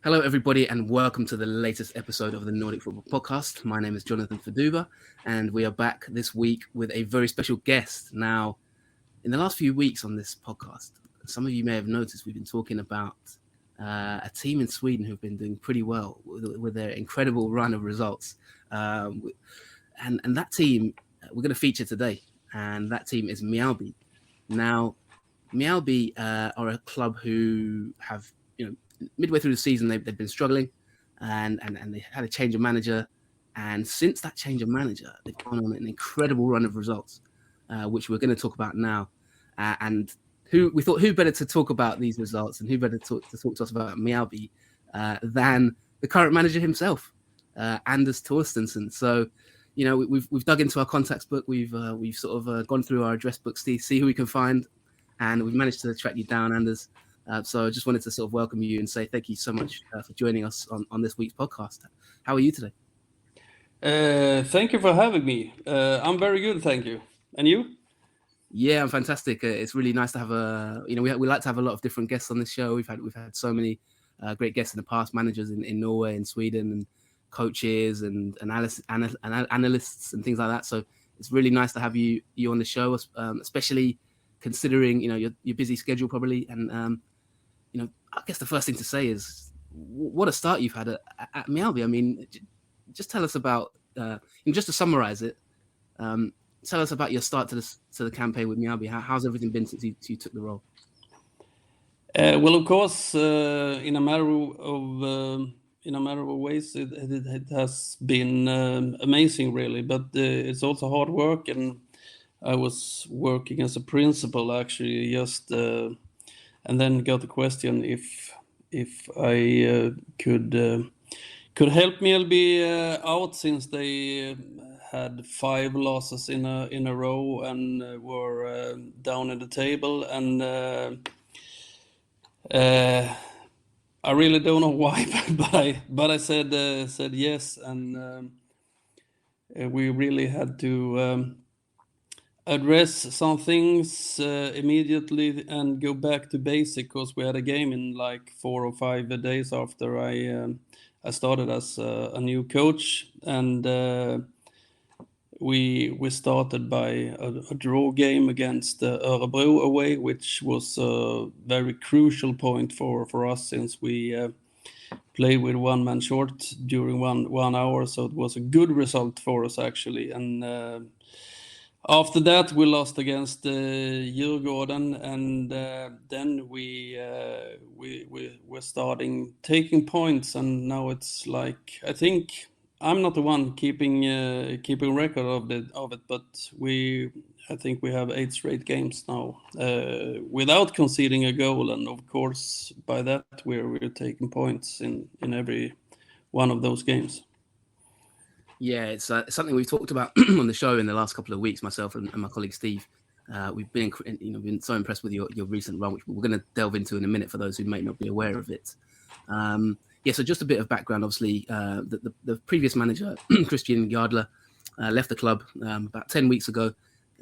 Hello, everybody, and welcome to the latest episode of the Nordic Football Podcast. My name is Jonathan Fadugba, and we are back this week with a very special guest. Now, in the last few weeks on this podcast, some of you may have noticed we've been talking about a team in Sweden who've been doing pretty well with their incredible run of results. And that team we're going to feature today, and that team is Mjällby. Now, Mjällby are a club who have, midway through the season, they've been struggling, and they had a change of manager. And since that change of manager, they've gone on an incredible run of results, which we're going to talk about now. And who better to talk about these results, and who better to talk to us about Mjällby than the current manager himself, Anders Torstensson. So, we've dug into our contacts book. We've sort of gone through our address books to see who we can find, and we've managed to track you down, Anders. So I just wanted to sort of welcome you and say thank you so much for joining us on this week's podcast. How are you today? Thank you for having me. I'm very good, thank you. And you? Yeah, I'm fantastic. It's really nice to have we like to have a lot of different guests on this show. We've had so many great guests in the past, managers in Norway and Sweden, and coaches and analysts and things like that. So it's really nice to have you on the show, especially considering your busy schedule probably. And I guess the first thing to say is what a start you've had at Mjällby. I mean, just tell us about, just to summarize it, tell us about your start to the campaign with Mjällby. How's everything been since you took the role? Well, of course, in a matter of ways, it has been amazing, really. But it's also hard work, and I was working as a principal actually, and then got the question if I could help Mjällby out, since they had 5 losses in a row and were down in the table, and I really don't know why, but I said yes, and we really had to address some things immediately and go back to basic, because we had a game in like 4 or 5 days after I started as a new coach, and we started by a draw game against Örebro away, which was a very crucial point for us, since we played with one man short during one hour, so it was a good result for us actually. And after that, we lost against Djurgården, and then we were starting taking points, and now it's like, I think I'm not the one keeping record of it, but I think we have 8 straight games now without conceding a goal, and of course by that we're taking points in every one of those games. Yeah, it's something we've talked about on the show in the last couple of weeks, myself and my colleague Steve. We've been so impressed with your recent run, which we're going to delve into in a minute for those who may not be aware of it. So just a bit of background. Obviously, the previous manager, Christian Yardler, left the club about 10 weeks ago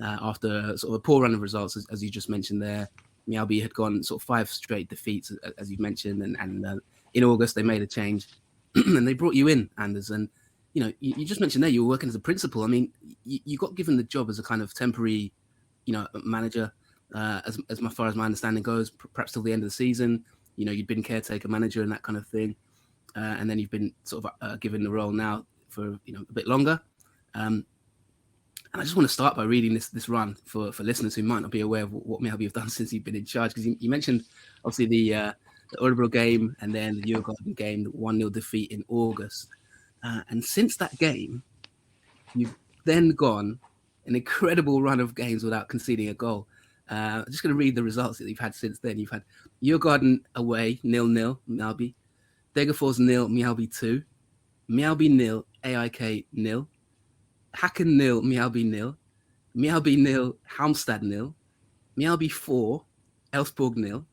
after sort of a poor run of results, as you just mentioned there. Mjällby had gone sort of 5 straight defeats, as you mentioned, and in August they made a change, and they brought you in, Anders, and you just mentioned there you were working as a principal. I mean, you got given the job as a kind of temporary, manager, as far as my understanding goes, perhaps till the end of the season. You'd been caretaker manager and that kind of thing, and then you've been sort of given the role now for a bit longer. And I just want to start by reading this run for listeners who might not be aware of what Mjällby have done since you've been in charge, because you mentioned obviously the Örebro game and then the Djurgården game, the 1-0 defeat in August. And since that game, you've then gone an incredible run of games without conceding a goal. I'm just going to read the results that you've had since then. You've had Djurgården away, 0-0, Mjällby. Degerfors 0, Mjällby 2. Mjällby 0, AIK 0. Häcken 0, Mjällby 0. Mjällby 0, Halmstad 0. Mjällby 4, Elfsborg 0.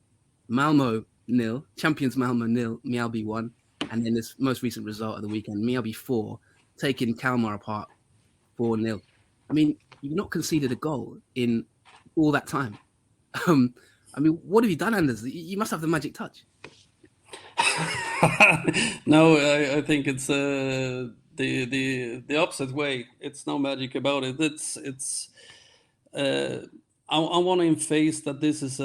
Malmö 0, Champions Malmö 0, Mjällby 1. And then this most recent result of the weekend, Mjällby 4, taking Kalmar apart 4-0. I mean, you've not conceded a goal in all that time. I mean, what have you done, Anders? You must have the magic touch. No, I think it's the opposite way. It's no magic about it. It's I want to emphasize that this is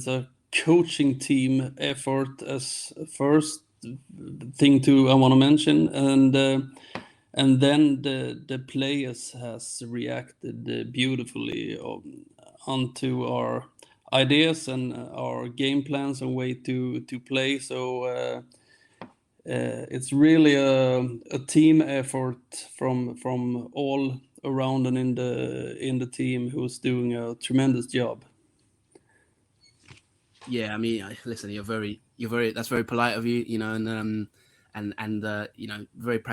a coaching team effort as first thing to I want to mention, and then the players has reacted beautifully onto our ideas and our game plans and way to play. So it's really a team effort from all around and in the team who's doing a tremendous job. Yeah, I mean, listen, you're very. That's very polite of you, you know, and you know, very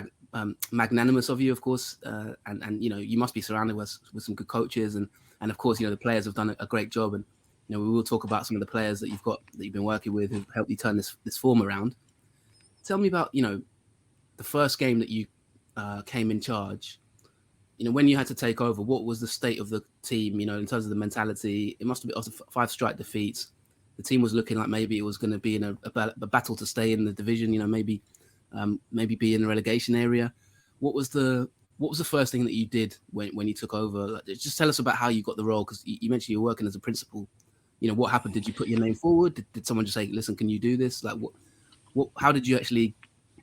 magnanimous of you, of course, and you know, you must be surrounded with some good coaches, and of course, you know, the players have done a great job, and you know, we will talk about some of the players that you've been working with who've helped you turn this form around. Tell me about, you know, the first game that you came in charge. You know, when you had to take over, what was the state of the team? You know, in terms of the mentality, it must have been after 5 straight defeats. The team was looking like maybe it was going to be in a battle to stay in the division. You know, maybe be in the relegation area. What was the first thing that you did when you took over? Like, just tell us about how you got the role, because you mentioned you were working as a principal. You know, what happened? Did you put your name forward? Did someone just say, "Listen, can you do this?" Like, what? How did you actually?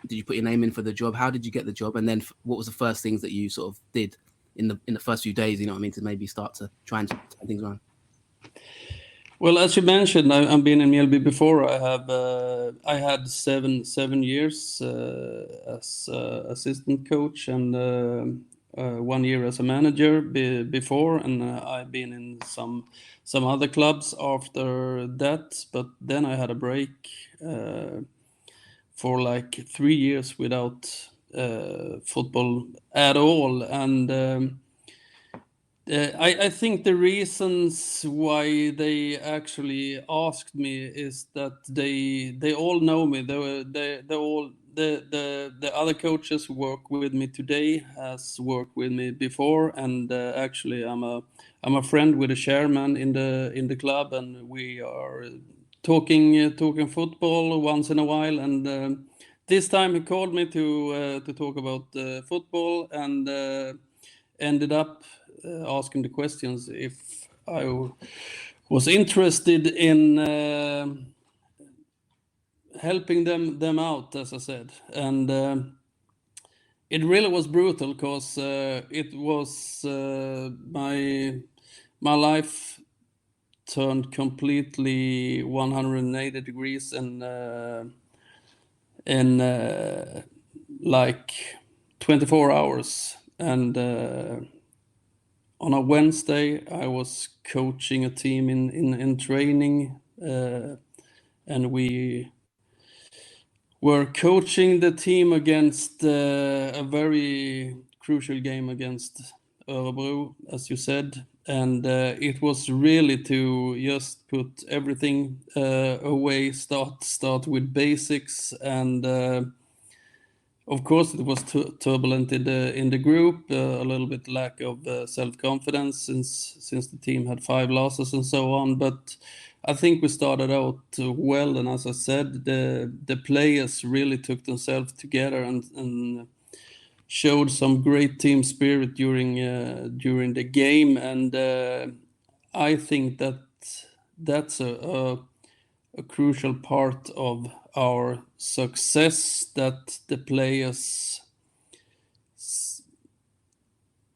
Did you put your name in for the job? How did you get the job? And then what was the first things that you sort of did in the first few days? You know what I mean, to maybe start to try and turn things around. Well, as you mentioned, I've been in Mjällby before. I had seven years as assistant coach and 1 year as a manager before, and I've been in some other clubs after that. But then I had a break for like 3 years without football at all, and I think the reasons why they actually asked me is that they all know me. The other coaches who work with me today has worked with me before, and actually I'm a friend with the chairman in the club, and we are talking football once in a while. And this time he called me to talk about football, and ended up asking the questions if I was interested in helping them out, as I said. And it really was brutal, because it was my life turned completely 180 degrees in like 24 hours. And on a Wednesday, I was coaching a team in training, and we were coaching the team against a very crucial game against Örebro, as you said. And it was really to just put everything away, start with basics, and of course, it was turbulent in the group, a little bit lack of self-confidence since the team had 5 losses and so on. But I think we started out well, and as I said, the players really took themselves together and showed some great team spirit during the game. And I think that's a crucial part of our success, that the players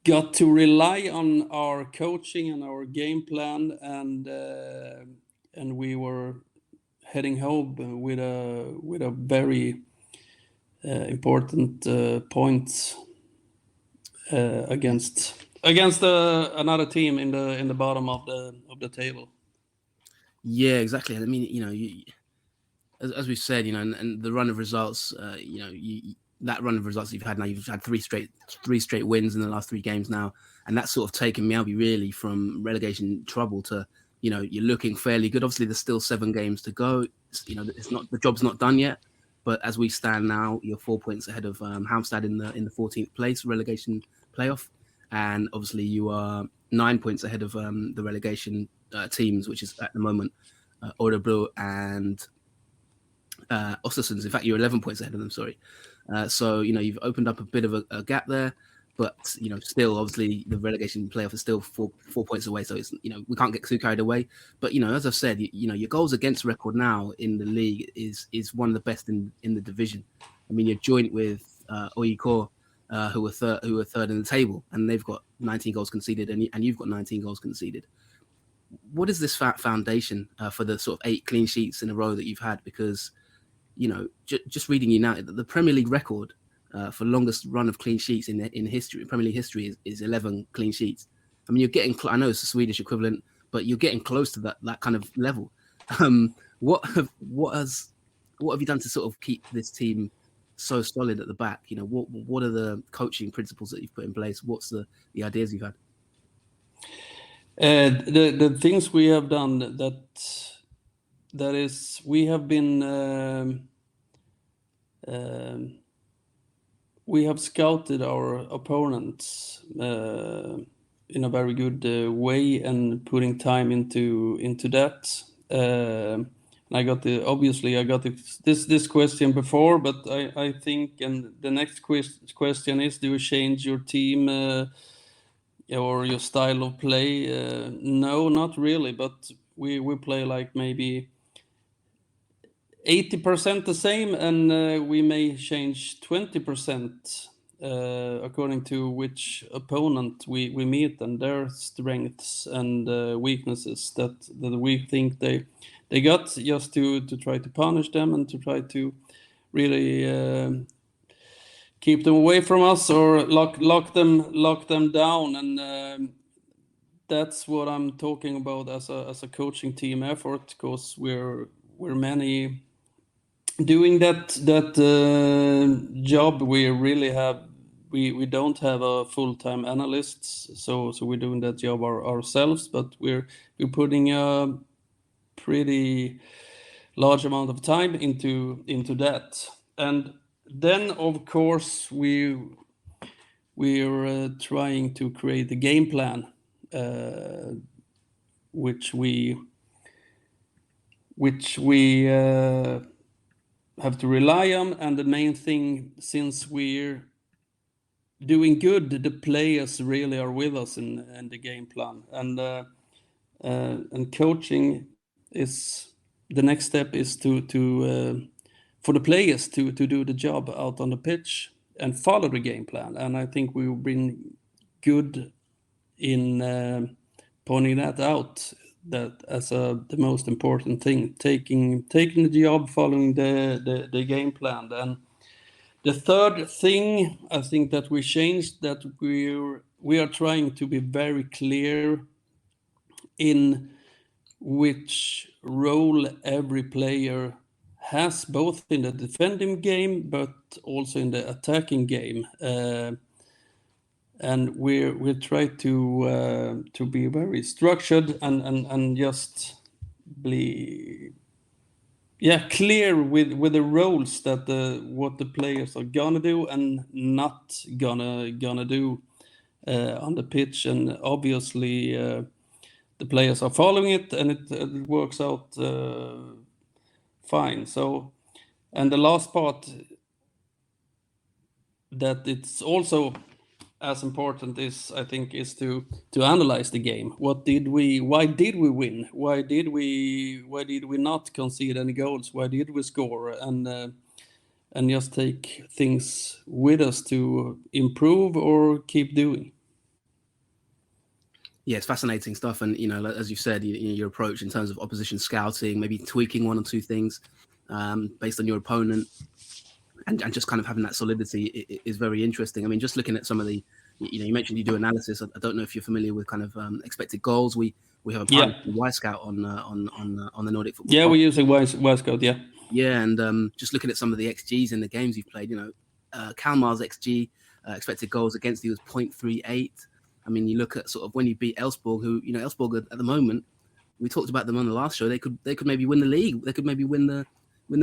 got to rely on our coaching and our game plan, and we were heading home with a very important point against another team in the bottom of the table. Yeah, exactly. I mean, you know, as we said, you know, and the run of results, you know, that run of results you've had now, you've had three straight wins in the last 3 games now, and that's sort of taken Mjällby really from relegation trouble to, you know, you're looking fairly good. Obviously, there's still 7 games to go. You know, the job's not done yet, but as we stand now, you're 4 points ahead of Halmstad in the 14th place relegation playoff, and obviously you are 9 points ahead of the relegation teams, which is at the moment Örebro and Östersunds. In fact, you're 11 points ahead of them. Sorry. So you've opened up a bit of a gap there, but still, obviously, the relegation playoff is still four points away. So it's we can't get too carried away. But as I've said, your goals against record now in the league is one of the best in the division. I mean, you're joint with Oyikor, who are third in the table, and they've got 19 goals conceded, and you've got 19 goals conceded. What is this foundation for the sort of 8 clean sheets in a row that you've had? Because just reading United, the Premier League record for longest run of clean sheets in history, Premier League history, is 11 clean sheets. I mean, you're getting. I know it's the Swedish equivalent, but you're getting close to that kind of level. What have you done to sort of keep this team so solid at the back? What are the coaching principles that you've put in place? What's the ideas you've had? The things we have done that is we have been we have scouted our opponents in a very good way and putting time into that. I got this question before, but I think, and the next question is, do you change your team or your style of play? No, not really, but we play like maybe 80% the same, and we may change 20% according to which opponent we meet and their strengths and weaknesses that we think they got, just to try to punish them and to try to really keep them away from us or lock them down. And that's what I'm talking about as a coaching team effort, because we're many doing that job. We really have we don't have a full-time analysts, so we're doing that job ourselves, but we're putting a pretty large amount of time into that. And then of course we're trying to create a game plan which we have to rely on. And the main thing, since we're doing good, the players really are with us in the game plan, and coaching is the next step, is to for the players to do the job out on the pitch and follow the game plan. And I think we've been good in pointing that out, that as the most important thing, taking the job, following the game plan. And the third thing I think that we changed, that we are trying to be very clear in which role every player has, both in the defending game but also in the attacking game. And we try to be very structured and just be clear with the roles, that what the players are gonna do and not gonna do on the pitch. And obviously the players are following it, and it works out fine. So, and the last part that it's also as important is, I think, is to analyze the game. Why did we win? Why did we not concede any goals? Why did we score? And just take things with us to improve or keep doing. Yeah, it's fascinating stuff. And, as you said, your approach in terms of opposition scouting, maybe tweaking one or two things based on your opponent, and just kind of having that solidity is very interesting. I mean, just looking at some of the, you mentioned you do analysis. I don't know if you're familiar with kind of expected goals. We have a partner, Y-Scout on the Nordic Football Podcast. Yeah, we're using Y-Scout, yeah. Yeah, and just looking at some of the XGs in the games you've played, Kalmar's XG, expected goals against you, was 0.38. I mean, you look at sort of when you beat Elfsborg, who, Elfsborg at the moment, we talked about them on the last show, they could maybe win the league. They could maybe win the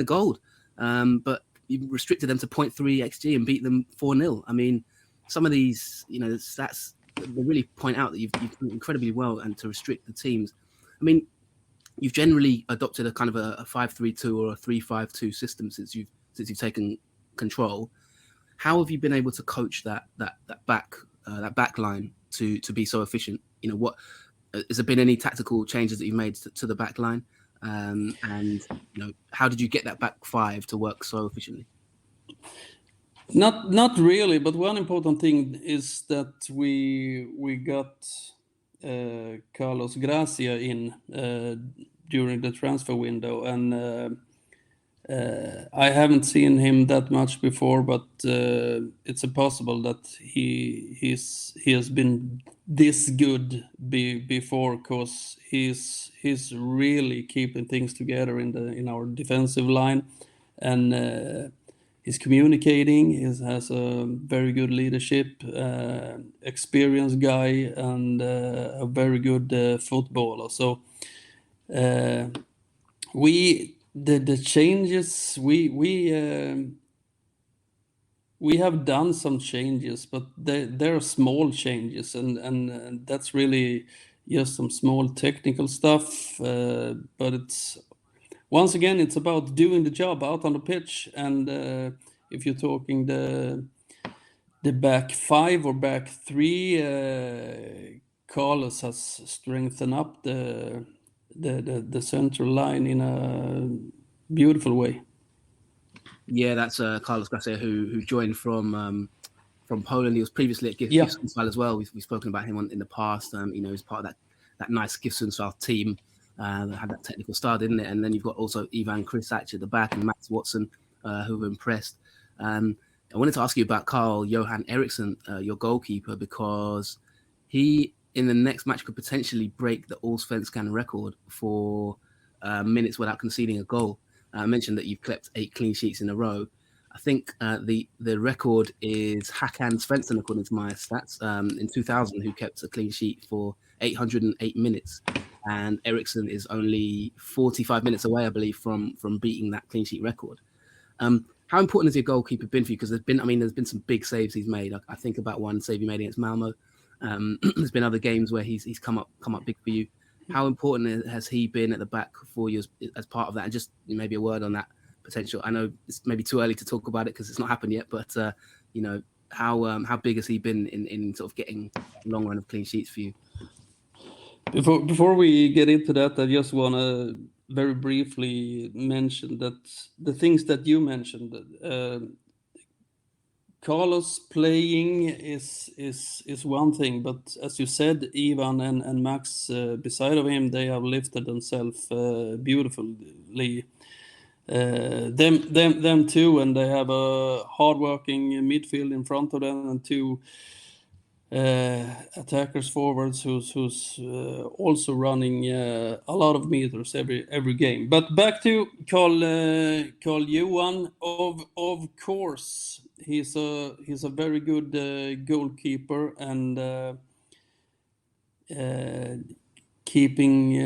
gold. But you restricted them to 0.3 XG and beat them 4-0. I mean, some of these, stats, they really point out that you've done incredibly well and to restrict the teams. I mean, you've generally adopted a kind of a 5-3-2 or a 3-5-2 system since you've taken control. How have you been able to coach that back line to be so efficient? What has there been any tactical changes that you've made to the back line? And how did you get that back five to work so efficiently? Not really, but one important thing is that we got Carlos Gracia in during the transfer window, and I haven't seen him that much before, but it's possible that he has been this good before, because he's really keeping things together in our defensive line, and he's communicating. He has a very good leadership, experienced guy, and a very good footballer. So the changes we have done some changes, but they're small changes, and that's really just some small technical stuff. But once again, it's about doing the job out on the pitch. And if you're talking the back five or back three, Carlos has strengthened up the central line in a beautiful way. Yeah, that's Carlos Gracia, who joined from Poland. He was previously at Gifsensvall as well. We've spoken about him in the past. He's part of that nice Gifsensvall team. That had that technical style, didn't it? And then you've got also Ivan Krisac at the back and Max Watson, who were impressed. I wanted to ask you about Carl-Johan Eriksson, your goalkeeper, because he, in the next match, could potentially break the Allsvenskan record for minutes without conceding a goal. I mentioned that you've kept 8 clean sheets in a row. I think the record is Hakan Svensson, according to my stats, in 2000, who kept a clean sheet for 808 minutes. And Eriksson is only 45 minutes away, I believe, from beating that clean sheet record. How important has your goalkeeper been for you? Because there's been some big saves he's made. I think about one save he made against Malmo. There's been other games where he's come up big for you. How important has he been at the back for you as part of that? And just maybe a word on that potential. I know it's maybe too early to talk about it because it's not happened yet, but how big has he been in sort of getting a long run of clean sheets for you? Before we get into that, I just want to very briefly mention that the things that you mentioned, Carlos playing is one thing, but as you said, Ivan and Max beside of him, they have lifted themselves beautifully. Them two, and they have a hardworking midfield in front of them, and two attackers forwards who's also running a lot of meters every game. But back to Carl Johan, of course he's a very good goalkeeper, and keeping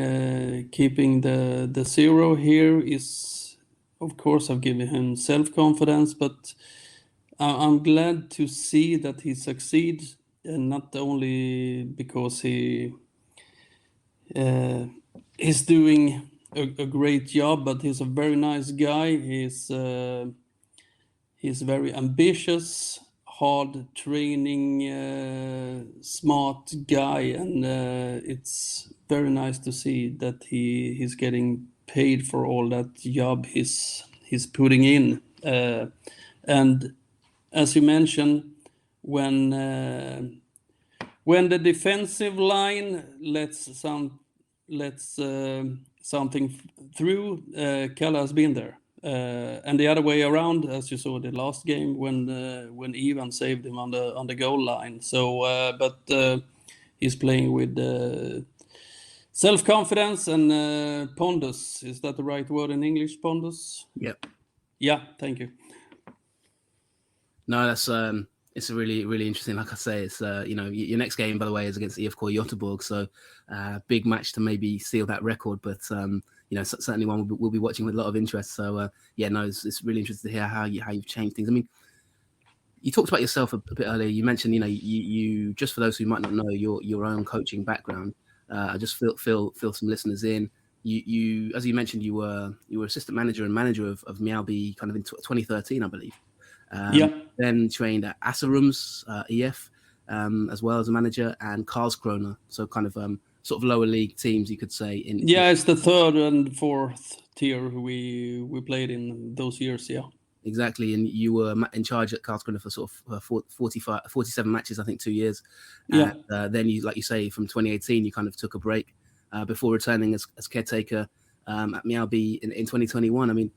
the zero here is, of course, I've given him self-confidence, but I'm glad to see that he succeeds. And not only because he's doing a great job, but he's a very nice guy. He's very ambitious, hard training, smart guy, and it's very nice to see that he's getting paid for all that job he's putting in. And as you mentioned, when the defensive line lets something through, Kalle has been there, and the other way around, as you saw the last game when Ivan saved him on the goal line. So, but he's playing with self-confidence and pondus. Is that the right word in English? Pondus. Yep. Yeah. Thank you. No, that's it's really, really interesting. Like I say, it's your next game, by the way, is against IFK Göteborg, so big match to maybe seal that record. But certainly one we'll be watching with a lot of interest. So it's really interesting to hear how you've changed things. I mean, you talked about yourself a bit earlier. You mentioned you just for those who might not know your own coaching background. I just fill some listeners in. you as you mentioned, you were assistant manager and manager of Mjällby kind of in 2013, I believe. Then trained at Asserums EF as well as a manager, and Karlskrona, so kind of sort of lower league teams, you could say. It's the third and fourth tier we played in those years. Exactly, and you were in charge at Karlskrona for sort of 47 matches, I think, 2 years. And then you, like you say, from 2018, you kind of took a break before returning as caretaker at Mjällby in 2021. I mean,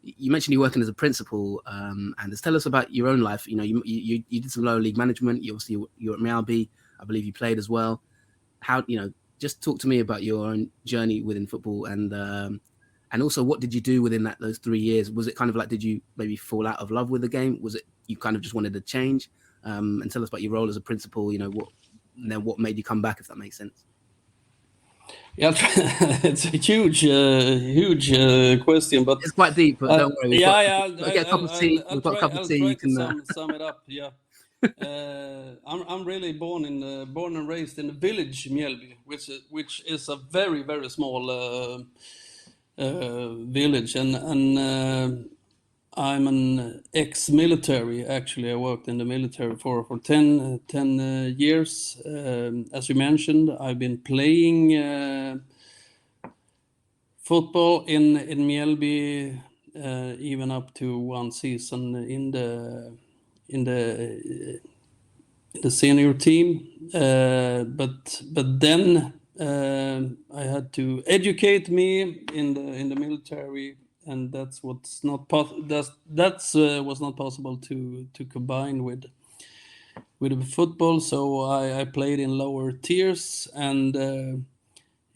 you mentioned you're working as a principal, and just tell us about your own life. You know, you did some lower league management. You're at Mjällby. I believe you played as well. How, just talk to me about your own journey within football, and also what did you do within those 3 years? Was it kind of like, did you maybe fall out of love with the game? Was it you kind of just wanted to change? And tell us about your role as a principal. What made you come back, if that makes sense. Yeah, it's a huge question, but it's quite deep. But don't worry. I'll get a cup of tea. We've got a cup of tea. Try to sum it up. Yeah, I'm really born and raised in the village Mjällby, which is a very, very small village, and I'm an ex-military. Actually, I worked in the military for 10 years. As you mentioned, I've been playing football in Mjällby even up to one season in the senior team. But then I had to educate me in the military. And that's was not possible to combine with football. So I played in lower tiers, and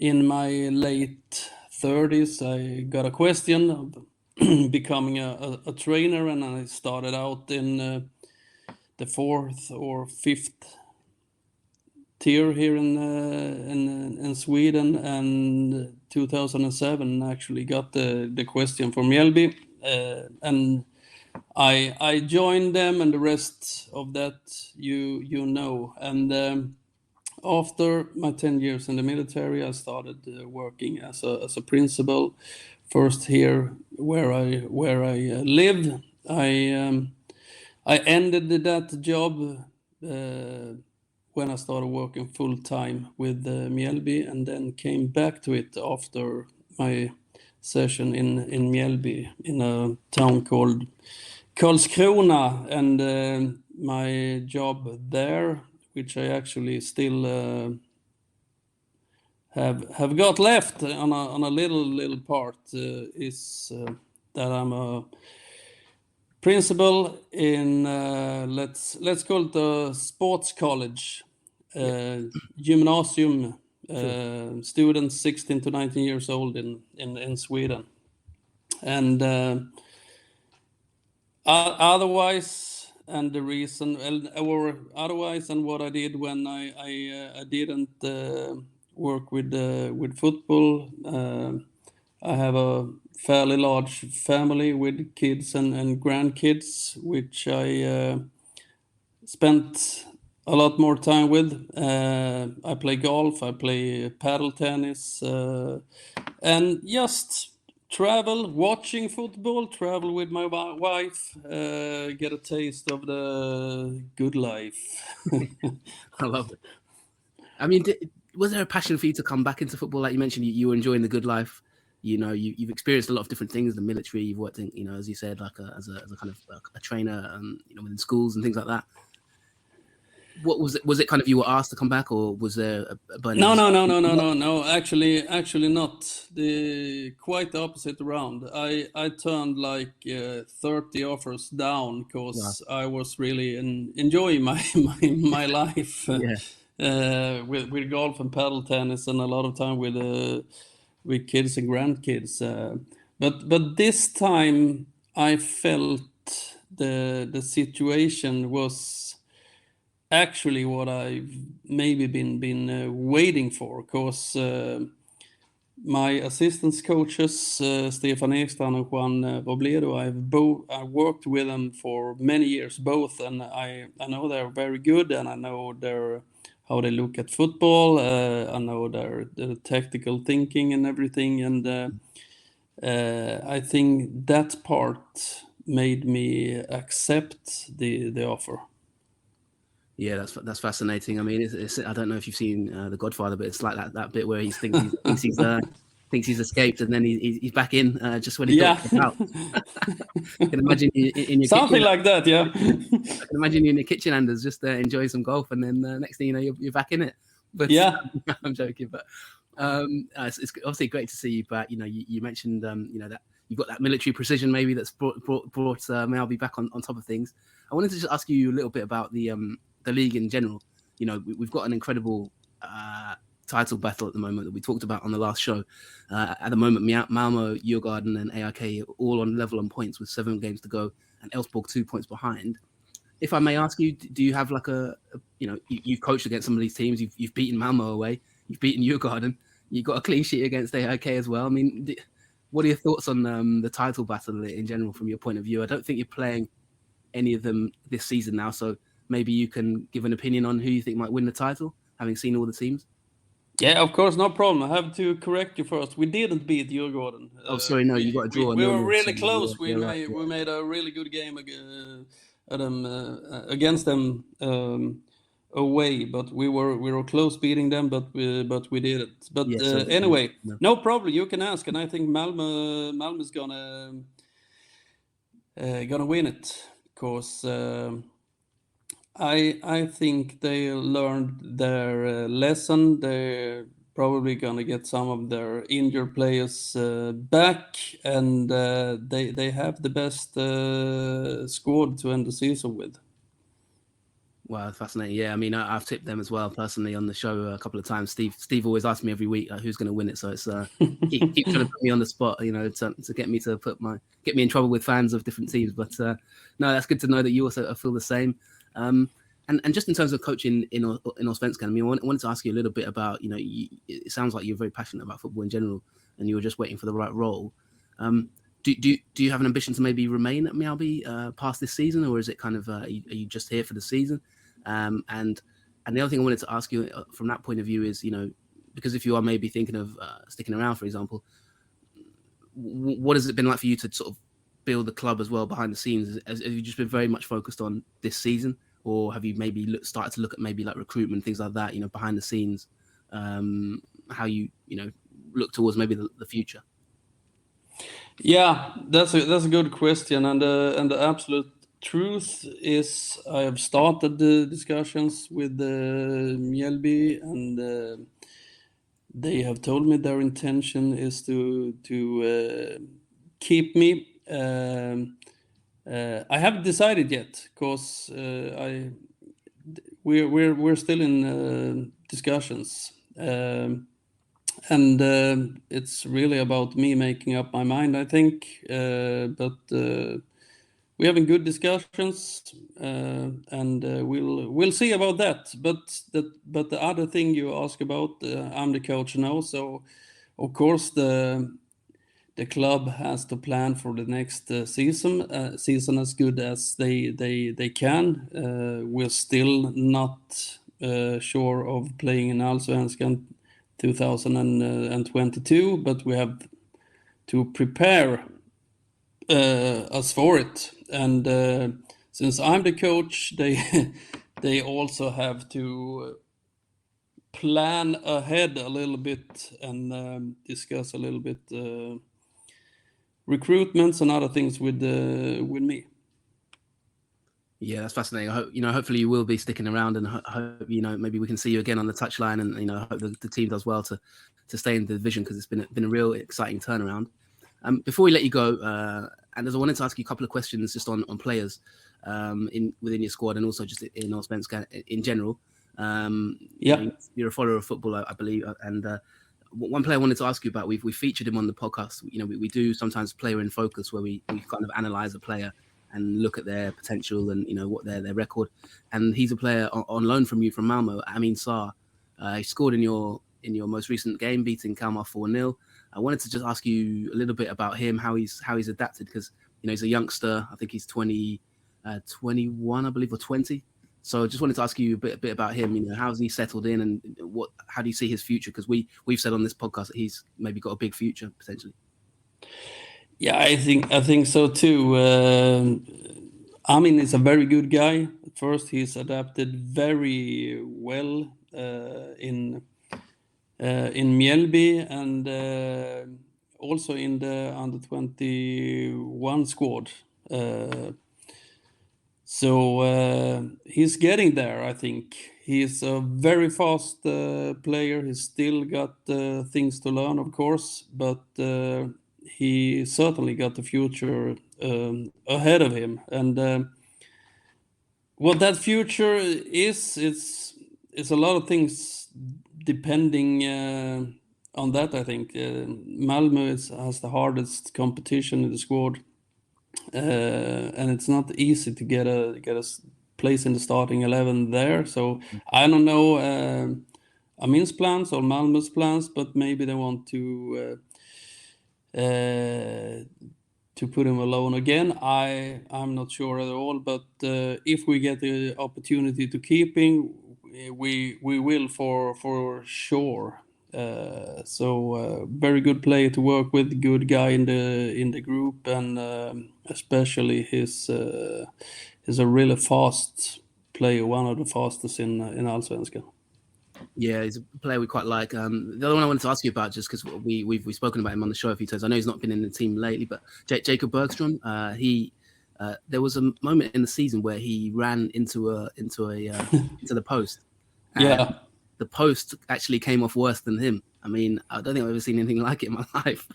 in my late 30s, I got a question of becoming a trainer, and I started out in the fourth or fifth tier here in Sweden, and 2007 actually got the question from Mjällby, and I joined them, and the rest of that you know. And after my 10 years in the military, I started working as a principal. First here where I live. I ended that job when I started working full time with Mjällby, and then came back to it after my session in Mjällby in a town called Karlskrona, and my job there, which I actually still have got left on a little part, is that I'm a principal in let's call it a sports college, gymnasium, students 16 to 19 years old in Sweden, and otherwise, and the reason, or otherwise, and what I did when I didn't work with football, I have a fairly large family with kids and grandkids, which I spent a lot more time with. I play golf, I play paddle tennis, and just travel, watching football, travel with my wife, get a taste of the good life. I love it. I mean, was there a passion for you to come back into football? Like you mentioned, you were enjoying the good life. You've experienced a lot of different things. The military, you've worked in, as you said, like as a kind of a trainer, within schools and things like that. What was it? Was it kind of you were asked to come back, or was there a burning? No. Actually not. Quite the opposite around. I turned like 30 offers down because I was really enjoying my life. With golf and paddle tennis, and a lot of time with kids and grandkids. But this time I felt the situation was actually what I've maybe been waiting for, because my assistants coaches, Stefan Ekstrand and Juan Robledo, I worked with them for many years both, and I know they're very good, and I know how they look at football. I know their tactical thinking and everything, and I think that part made me accept the offer. Yeah, that's fascinating. I mean, it's I don't know if you've seen The Godfather, but it's like that bit where he thinks he's escaped, and then he's back in just when he thought he was out. I can imagine you in your something kitchen, like that. Yeah, I can imagine you in your kitchen, Anders, just enjoying some golf, and then next thing you know, you're back in it. But yeah, I'm joking. But it's obviously great to see you back. You know, you mentioned that you've got that military precision maybe that's brought Mjällby back on top of things. I wanted to just ask you a little bit about the league in general. You know, we've got an incredible title battle at the moment that we talked about on the last show. At the moment, Malmo, Djurgården, and AIK are all on level on points with 7 games to go, and Elfsborg 2 points behind. If I may ask you, do you have like you've coached against some of these teams, you've beaten Malmo away, you've beaten Djurgården, you've got a clean sheet against AIK as well. I mean, what are your thoughts on the title battle in general from your point of view? I don't think you're playing any of them this season now, so maybe you can give an opinion on who you think might win the title, having seen all the teams. Yeah, of course, no problem. I have to correct you first. We didn't beat Djurgården. Oh, sorry, no, you got a draw. We no, were really sorry, close. We made a really good game against them away, but we were close beating them, but we didn't. But anyway, no problem. You can ask, and I think Malmö's gonna win it because. I think they learned their lesson. They're probably gonna get some of their injured players back, and they have the best squad to end the season with. Wow, fascinating. Yeah, I mean, I've tipped them as well personally on the show a couple of times. Steve always asks me every week who's going to win it, so it's keep trying to put me on the spot, to get me to get me in trouble with fans of different teams. But no, that's good to know that you also feel the same. And just in terms of coaching in Allsvenskan, I mean, I wanted to ask you a little bit about, it sounds like you're very passionate about football in general, and you were just waiting for the right role. Do you have an ambition to maybe remain at Mjällby past this season, or is it kind of are you just here for the season? And the other thing I wanted to ask you from that point of view is, because if you are maybe thinking of sticking around, for example, what has it been like for you to sort of build the club as well behind the scenes? Have you just been very much focused on this season, or have you maybe started to look at maybe like recruitment, things like that, behind the scenes, how you look towards maybe the future? Yeah, that's a good question, and the absolute truth is I have started the discussions with Mjällby, and they have told me their intention is to keep me. I haven't decided yet because we're still in discussions, and it's really about me making up my mind, I think. But we're having good discussions, and we'll see about that. But the other thing you ask about, I'm the coach now, so of course the club has to plan for the next season as good as they can. We're still not sure of playing in Allsvenskan 2022, but we have to prepare us for it. And since I'm the coach, they also have to plan ahead a little bit and discuss a little bit recruitments and other things with me. Yeah, that's fascinating. I hope, hopefully you will be sticking around, and I hope, maybe we can see you again on the touchline, and, I hope the team does well to stay in the division, because it's been a real exciting turnaround. Before we let you go, Anders, I wanted to ask you a couple of questions just on players within your squad, and also just in Allsvenskan in general. You're a follower of football, I believe, and one player I wanted to ask you about, we featured him on the podcast. We do sometimes player in focus, where we kind of analyze a player and look at their potential and what their record. And he's a player on loan from you from Malmo, Amin Sarr. He scored in your most recent game, beating Kalmar 4-0. I wanted to just ask you a little bit about him, how he's adapted, because he's a youngster. I think he's 21, I believe, or 20. So I just wanted to ask you a bit about him. You know, how's he settled in, and how do you see his future? Because we've said on this podcast that he's maybe got a big future potentially. Yeah, I think so too. Amin is a very good guy. At first, he's adapted very well in Mjällby and also in the under 21 squad. So he's getting there, I think. He's a very fast player. He's still got things to learn, of course, but he certainly got the future ahead of him. And what that future is, it's a lot of things depending on that, I think. Malmö has the hardest competition in the squad. And it's not easy to get a place in the starting 11 there. So I don't know Amin's plans or Malmö's plans, but maybe they want to put him alone again. I'm not sure at all. But if we get the opportunity to keep him, we will for sure. So very good player to work with, good guy in the group, and especially he's a really fast player, one of the fastest in Allsvenskan. Yeah, he's a player we quite like. The other one I wanted to ask you about, just because we've spoken about him on the show a few times. I know he's not been in the team lately, but Jacob Bergstrom, there was a moment in the season where he ran into the post. Yeah. The post actually came off worse than him. I mean, I don't think I've ever seen anything like it in my life.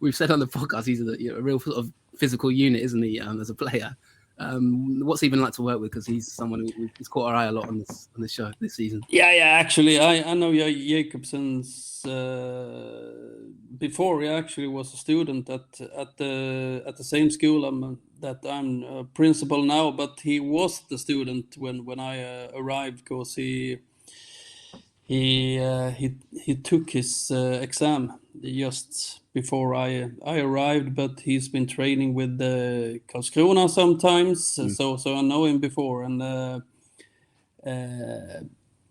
We've said on the podcast, he's a real sort of physical unit, isn't he, as a player? What's he been like to work with? Because he's someone who's caught our eye a lot on this show this season. Yeah. Actually, I know Jacob since before. He actually was a student at the same school that I'm a principal now. But he was the student when I arrived, because he took his exam just before I arrived, but he's been training with Karlskrona sometimes, so I know him before. And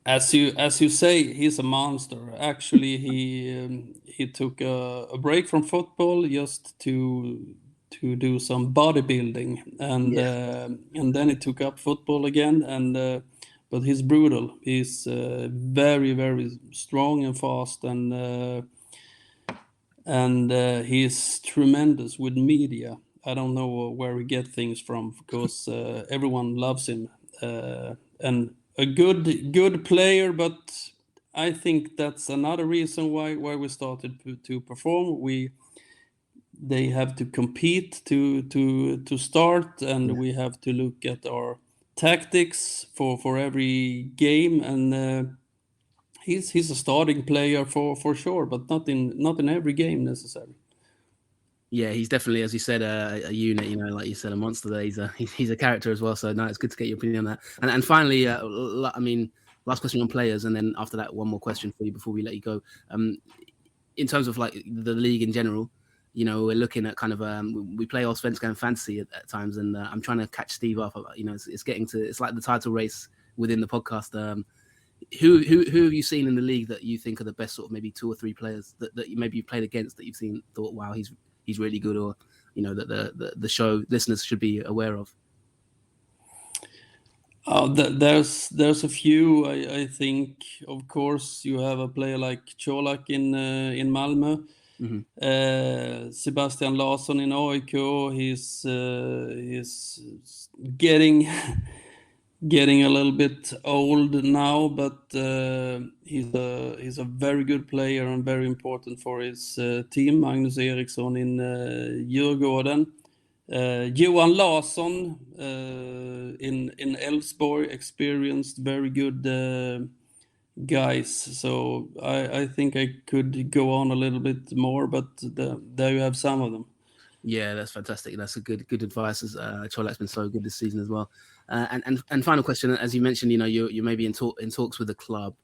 as you say, he's a monster. Actually, he took a break from football just to do some bodybuilding, and then he took up football again. But he's brutal. He's very, very strong and fast, and he's tremendous with media. I don't know where he get things from, because everyone loves him, and a good player. But I think that's another reason why we started to perform. They have to compete to start, and we have to look at our tactics for every game, and he's a starting player for sure, but not in every game necessarily. Yeah, he's definitely, as you said, a unit. You know, like you said, a monster. There, he's a character as well. So no, it's good to get your opinion on that. And finally, I mean, last question on players, and then after that, one more question for you before we let you go. In terms of like the league in general, you know, we're looking at kind of we play Allsvenskan fantasy at times, and I'm trying to catch Steve up. You know, it's like the title race within the podcast. Who have you seen in the league that you think are the best sort of maybe 2 or 3 players that maybe you've played against that you've seen, thought, wow, he's really good, or you know that the show listeners should be aware of? There's a few. I think, of course, you have a player like Colak in Malmö. Mm-hmm. Sebastian Larsson in AIK. He's getting a little bit old now, but he's a very good player and very important for his team. Magnus Eriksson in Djurgården. Johan Larsson in Elfsborg, experienced, very good guys. So I think I could go on a little bit more, but there you have some of them. Yeah, that's fantastic. That's a good advice. As Cholak's been so good this season as well. And final question, as you mentioned, you know, you may be in talks with the club.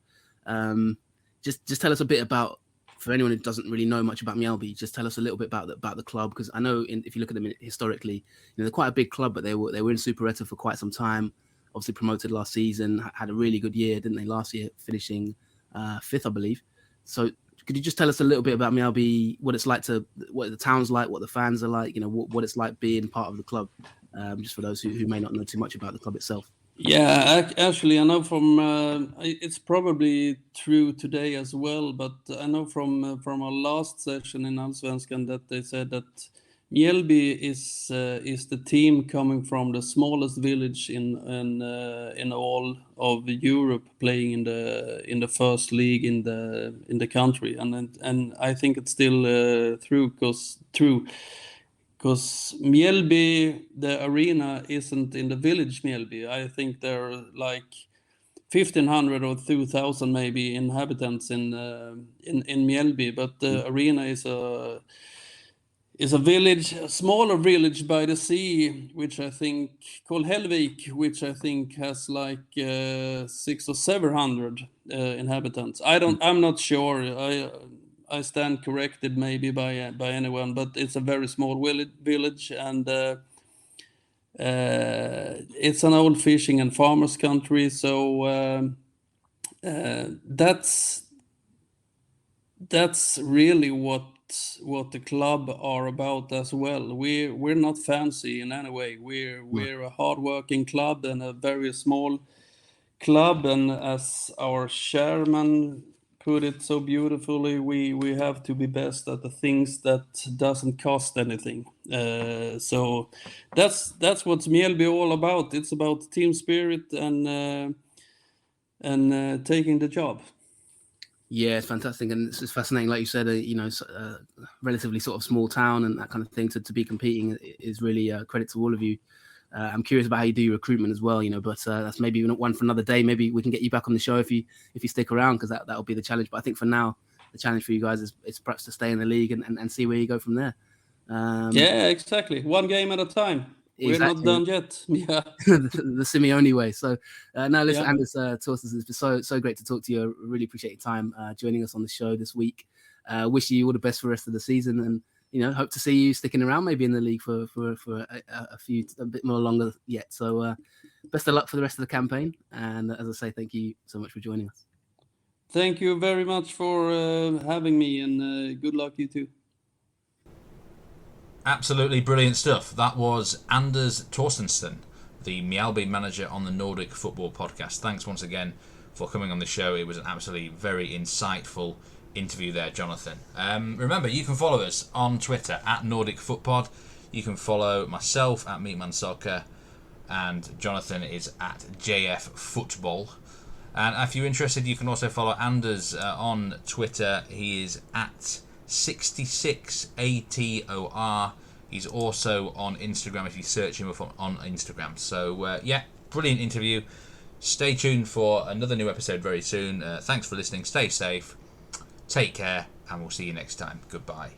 Just tell us a bit about, for anyone who doesn't really know much about Mjällby, just tell us a little bit about the club, because I know if you look at them historically, you know, they're quite a big club, but they were in Superettan for quite some time. obviously promoted last season, had a really good year, didn't they, last year, finishing 5th, I believe. So could you just tell us a little bit about Mjällby, what the town's like, what the fans are like, what it's like being part of the club, just for those who may not know too much about the club itself? Yeah, actually, I know from it's probably true today as well, but I know from our last session in Allsvenskan that they said that Mjällby is the team coming from the smallest village in all of Europe, playing in the first league in the country, and I think it's still true because Mjällby, the arena isn't in the village Mjällby. I think there are like 1,500 or 2,000 maybe inhabitants in Mjällby, but the arena is a village, a smaller village by the sea, which I think called Hellvik, which I think has like 600 or 700 inhabitants. I'm not sure. I stand corrected maybe by anyone, but it's a very small village, and it's an old fishing and farmers country. So that's really what the club are about as well. We're not fancy in any way. We're a hardworking club and a very small club, and as our chairman put it so beautifully, we have to be best at the things that doesn't cost anything. So that's what's Mjällby all about. It's about team spirit and taking the job. Yeah, it's fantastic, and it's fascinating. Like you said, relatively sort of small town and that kind of thing. To be competing is really a credit to all of you. I'm curious about how you do your recruitment as well, but that's maybe not one for another day. Maybe we can get you back on the show if you stick around, because that'll be the challenge. But I think for now, the challenge for you guys is perhaps to stay in the league and see where you go from there. Yeah, exactly. One game at a time. Exactly. We're not done yet. Yeah. the Simeone way. So now listen, yeah. Anders Torstensson, it's been so great to talk to you. I really appreciate your time joining us on the show this week. Wish you all the best for the rest of the season, and hope to see you sticking around maybe in the league for a bit more longer yet. So best of luck for the rest of the campaign. And as I say, thank you so much for joining us. Thank you very much for having me, and good luck you too. Absolutely brilliant stuff. That was Anders Torstensson, the Mjällby manager on the Nordic Football Podcast. Thanks once again for coming on the show. It was an absolutely very insightful interview there, Jonathan. Remember, you can follow us on Twitter at Nordic Footpod. You can follow myself at Meatman Soccer, and Jonathan is at JF Football. And if you're interested, you can also follow Anders on Twitter. He is at 66ATOR. He's also on Instagram if you search him up on Instagram. So brilliant interview. Stay tuned for another new episode very soon. Thanks for listening. Stay safe. Take care, and we'll see you next time. Goodbye.